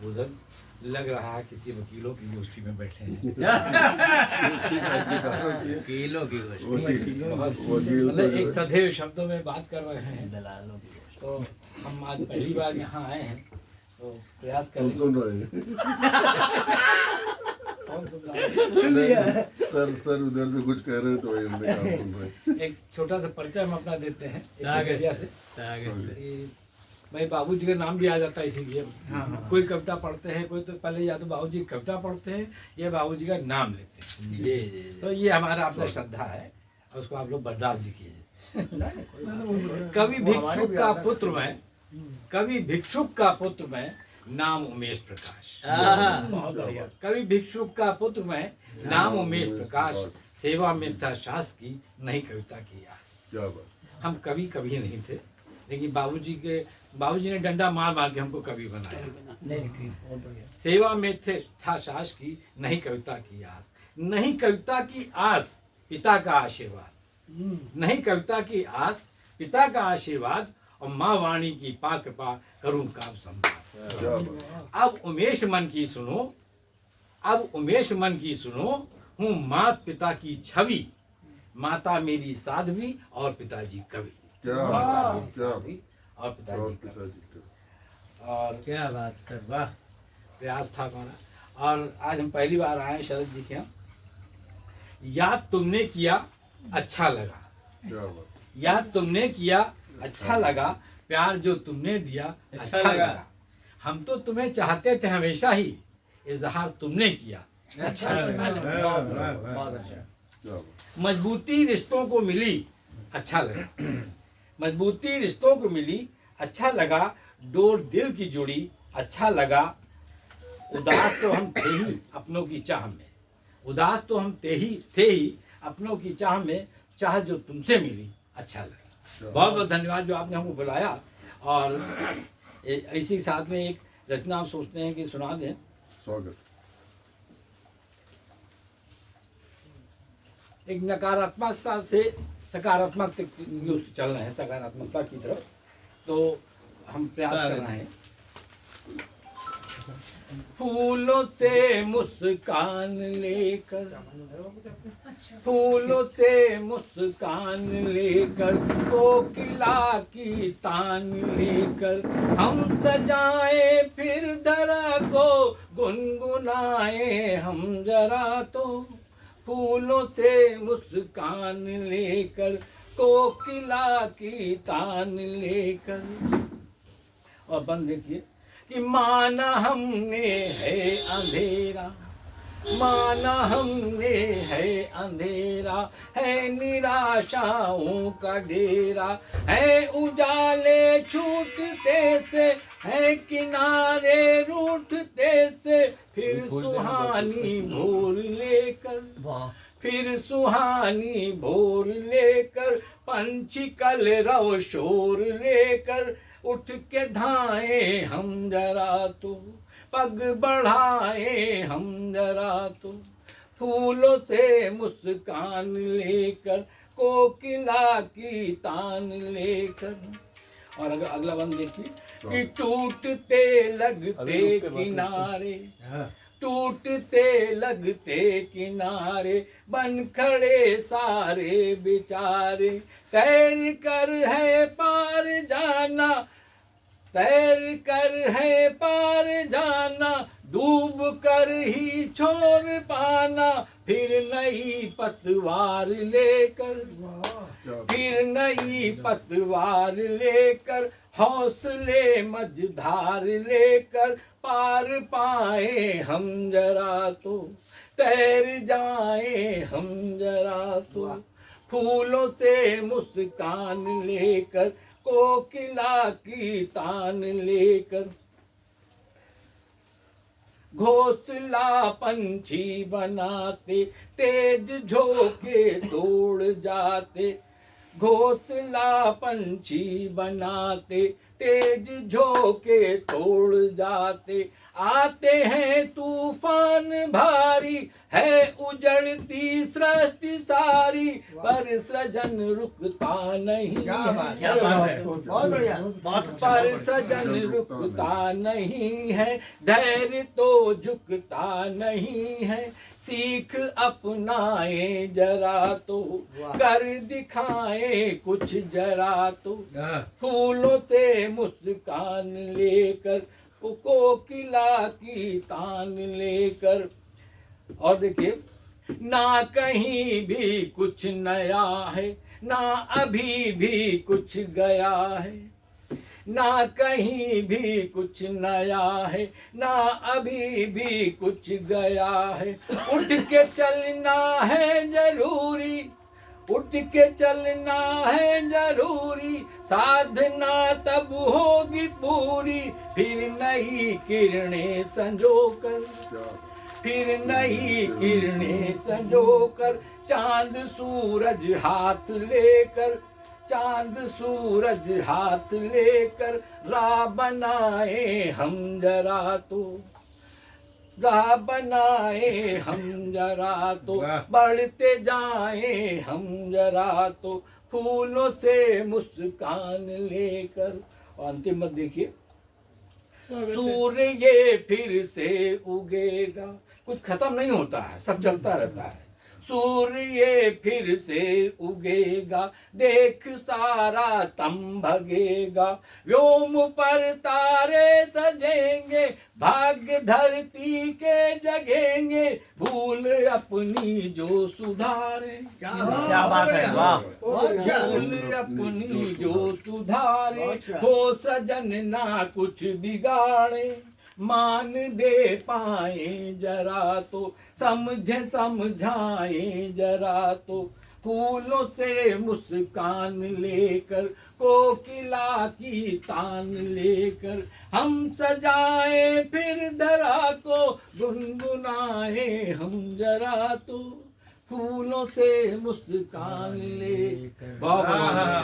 उधर लग रहा है किसी वकीलों की गोष्ठी में बैठे हैं। वकीलों की गोष्ठी, मतलब एक सधे शब्दों में बात कर रहे हैं। दलालों की गोष्ठी। तो हम आज पहली बार यहाँ आए हैं तो प्रयास हम करें। सुन रहे हैं। सुन लिया है। सर उधर से कुछ कह रहे हैं तो वही हमने कहा सुन रहे हैं। एक छोटा सा परिचय हम अपना देते हैं स्वागत। मीडिया से। कि भाई बाबूजी का नाम भी आ जाता है इसीलिए। कोई कविता पढ़ते हैं, कोई तो पहले या तो बाबूजी की कविता पढ़ते हैं या बाबूजी का नाम लेते हैं। जी। तो ये हमारा अपना श्रद्धा है और उसको आप लोग बर्दाश्त भी कीजिए। कवि भिक्षुक का पुत्र मैं, कवि भिक्षुक का पुत्र मैं, नाम उमेश प्रकाश। बहुत बढ़िया। कवि भिक्षुक का पुत्र मैं, नाम उमेश प्रकाश, सेवा में था शास की, नहीं कविता की आस। क्या बात। हम कवि कभी नहीं थे, लेकिन बाबूजी ने डंडा मार मार के हमको कवि बनाया। सेवा में था शास की, नहीं कविता की आस। नहीं कविता की आस, पिता का आशीर्वाद। नहीं कविता की आस, पिता का आशीर्वाद, और माँ वाणी की पा कृपा, करूं काम संभाल। क्या बात। अब उमेश मन की सुनो, अब उमेश मन की सुनो, हूँ मात पिता की छवि, माता मेरी साध्वी और पिताजी कवि। क्या माता मेरी बात, क्या साध्वी और और पिताजी कवि। पिताजी का। और क्या बात सर, वाह। प्रयास था हमारा। और आज हम पहली बार आए शरद जी के यहाँ। याद तुमने किया अच्छा लगा, क्या बात। याद तुमने किया अच्छा लगा, प्यार जो तुमने दिया अच्छा लगा। हम तो तुम्हें चाहते थे हमेशा ही, इजहार तुमने किया अच्छा लगा। बहुत अच्छा। क्या बात। मजबूती रिश्तों को मिली अच्छा लगा, मजबूती रिश्तों को मिली अच्छा लगा, डोर दिल की जुड़ी अच्छा लगा। उदास तो हम थे ही अपनों की चाह में, उदास तो हम थे ही अपनों की चाह में, चाह जो तुमसे मिली अच्छा लगा। बहुत बहुत धन्यवाद जो आपने हमको बुलाया। और इसी साथ में एक रचना हम सोचते हैं कि सुना दें। स्वागत। एक नकारात्मकता से सकारात्मक चल रहे हैं, सकारात्मकता की तरफ, तो हम प्रयास कर रहे हैं। फूलों से मुस्कान लेकर, फूलों से मुस्कान लेकर, कोकिला की तान लेकर, हम सजाए फिर धरा को, गुनगुनाए हम जरा तो। फूलों से मुस्कान लेकर, कोकिला की तान लेकर। और बंद देखिए कि माना हमने है अंधेरा, माना हमने है अंधेरा, है निराशाओं का डेरा, है उजाले छूटते से, है किनारे रूठते से, फिर सुहानी भोर लेकर, फिर सुहानी भोर लेकर, पंछी कलरव शोर लेकर, उठ के धाए हम जरा तो, पग बढ़ाए हम जरा तो। फूलों से मुस्कान लेकर, कोकिला की तान लेकर। और अगर अगला बंद देखिए कि टूटते लगते किनारे, टूटते लगते किनारे, बन खड़े सारे बेचारे, तैर कर है पार जाना, तैर कर है पार जाना, डूब कर ही छोड़ पाना, फिर नई पतवार लेकर, फिर नई पतवार लेकर, हौसले मझधार लेकर, पार पाए हम जरा तो, तैर जाए हम जरा तो। फूलों से मुस्कान लेकर, कोकिला की तान लेकर, घोंसला पंछी बनाते, तेज झोंके तोड़ जाते, घोंसला पंछी बनाते, तेज झोंके तोड़ जाते, आते हैं तूफान भारी, है उजड़ती सृष्टि सारी, पर सृजन रुकता नहीं क्या बात है। क्या बात है। बहुत बढ़िया। बहुत अच्छा, पर बहुत अच्छा। सजन रुकता नहीं है, धैर्य तो झुकता नहीं है। सीख अपनाए जरा तो, वाह। कर दिखाए कुछ जरा तो। हाँ, फूलों से मुस्कान लेकर, कोकिला की तान लेकर। और देखिए, ना कहीं भी कुछ नया है, ना अभी भी कुछ गया है। ना कहीं भी कुछ नया है, ना अभी भी कुछ गया है। उठ के चलना है जरूरी, उठ के चलना है जरूरी। साधना तब होगी पूरी, फिर नई किरणें संजोकर, क्या फिर नई किरणें संजोकर। चांद सूरज हाथ लेकर, चांद सूरज हाथ लेकर, राह बनाए हम जरा तो, राह बनाए हम जरा तो। वाह। बढ़ते जाए हम जरा तो, फूलों से मुस्कान लेकर। और अंतिम मत देखिए, सूर्य ये फिर से उगेगा। कुछ खत्म नहीं होता है, सब चलता रहता है। सूर्य ये फिर से उगेगा, देख सारा तम भगेगा। व्योम पर तारे सजेंगे, भाग्य धरती के जगेंगे। भूल अपनी जो सुधारे, क्या क्या बात है, वाह। बहुत अच्छा। भूल अपनी जो सुधारे। अच्छा। हो सजन ना कुछ बिगाड़े, मान दे पाए जरा तो। समझे समझाए जरा तो, फूलों से मुस्कान लेकर, कोकिला की तान लेकर। हम सजाए फिर धरा को, गुनगुनाए हम जरा तो, फूलों से मुस्कान लेकर। वाह, वाह, वाह।